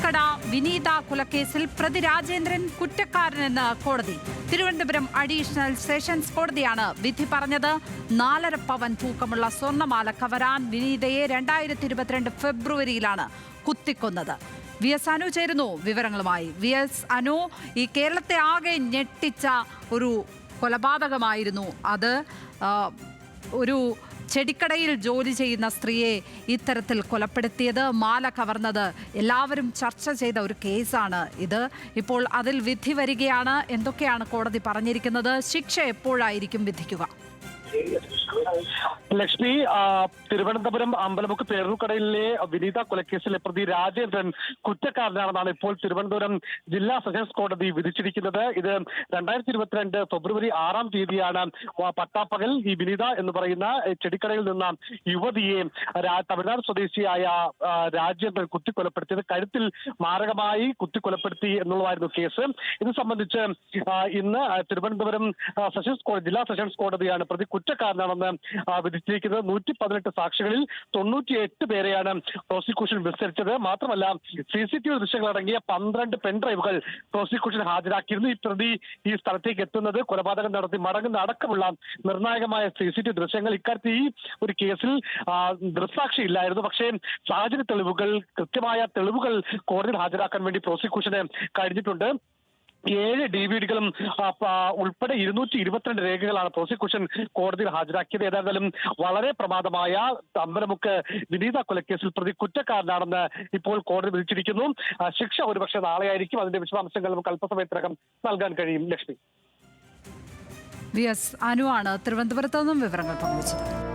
ചെടിക്കട വിനീത കൊലക്കേസിൽ പ്രതി രാജേന്ദ്രൻ കുറ്റക്കാരനെന്ന് കോടതി. Thiruvananthapuram additional sessions കോടതിയാണ് വിധി പറഞ്ഞത്. 4.5 പവൻ തൂക്കമുള്ള സ്വർണ്ണമാല കവരാൻ വിനീതയെ 2022 ഫെബ്രുവരിയിലാണ് കുത്തിക്കൊന്നത്. വി എസ് അനു ചേരുന്നു വിവരങ്ങളുമായി. വി എസ് അനു, ഈ കേരളത്തെ ആകെ ഞെട്ടിച്ച ഒരു കൊലപാതകമായിരുന്നു അത്. ഒരു ചെടിക്കടയിൽ ജോലി ചെയ്യുന്ന സ്ത്രീയെ ഇത്തരത്തിൽ കൊലപ്പെടുത്തിയത്, മാല കവർന്നത്, എല്ലാവരും ചർച്ച ചെയ്ത ഒരു കേസാണ് ഇത്. ഇപ്പോൾ അതിൽ വിധി വരികയാണ്. എന്തൊക്കെയാണ് കോടതി പറഞ്ഞിരിക്കുന്നത്? ശിക്ഷ എപ്പോഴായിരിക്കും വിധിക്കുക? ലക്ഷ്മി, തിരുവനന്തപുരം അമ്പലമുക്ക് പേരൂർക്കടയിലെ വിനീത കൊലക്കേസിലെ പ്രതി രാജേന്ദ്രൻ കുറ്റക്കാരനാണെന്നാണ് ഇപ്പോൾ തിരുവനന്തപുരം ജില്ലാ സെഷൻസ് കോടതി വിധിച്ചിരിക്കുന്നത്. ഇത് 2022 ഫെബ്രുവരി 6-ാം തീയതിയാണ് പട്ടാപ്പകൽ ഈ വിനീത എന്ന് പറയുന്ന ചെടിക്കടയിൽ നിന്ന യുവതിയെ തമിഴ്നാട് സ്വദേശിയായ രാജേന്ദ്രൻ കുത്തിക്കൊലപ്പെടുത്തിയത്. കഴുത്തിൽ മാരകമായി കുത്തിക്കൊലപ്പെടുത്തി എന്നുള്ളതായിരുന്നു കേസ്. ഇത് സംബന്ധിച്ച് ഇന്ന് തിരുവനന്തപുരം ജില്ലാ സെഷൻസ് കോടതിയാണ് പ്രതി കുറ്റക്കാരനാണെന്ന് വിധിച്ചിരിക്കുന്നത്. 118 സാക്ഷികളിൽ 98 പേരെയാണ് പ്രോസിക്യൂഷൻ വിസ്തരിച്ചത്. മാത്രമല്ല, CCTV ദൃശ്യങ്ങളടങ്ങിയ 12 പെൻഡ്രൈവുകൾ പ്രോസിക്യൂഷൻ ഹാജരാക്കിയിരുന്നു. ഈ പ്രതി ഈ സ്ഥലത്തേക്ക് എത്തുന്നത്, കൊലപാതകം നടത്തി മടങ്ങുന്ന അടക്കമുള്ള നിർണായകമായ CCTV ദൃശ്യങ്ങൾ. ഇക്കാര്യത്തിൽ ഈ ഒരു കേസിൽ ദൃക്സാക്ഷി ഇല്ലായിരുന്നു. പക്ഷേ സാഹചര്യ തെളിവുകൾ, കൃത്യമായ തെളിവുകൾ കോടതിയിൽ ഹാജരാക്കാൻ വേണ്ടി പ്രോസിക്യൂഷന് കഴിഞ്ഞിട്ടുണ്ട്. 7 DVD-കളും ഉൾപ്പെടെ 222 രേഖകളാണ് പ്രോസിക്യൂഷൻ കോടതിയിൽ ഹാജരാക്കിയത്. ഏതായാലും വളരെ പ്രമാദമായ അമ്പലമുക്ക് വിനീത കൊലക്കേസിൽ പ്രതി കുറ്റക്കാരനാണെന്ന് ഇപ്പോൾ കോടതി വിധിച്ചിരിക്കുന്നു. ശിക്ഷ ഒരുപക്ഷെ നാളെയായിരിക്കും. അതിന്റെ വിശദാംശങ്ങൾ നമുക്ക് അല്പസമയത്തിനകം നൽകാൻ കഴിയും. ലക്ഷ്മി. വി എസ് അനു ആണ് തിരുവനന്തപുരത്ത് നിന്നും വിവരങ്ങൾ പങ്കുവച്ചത്.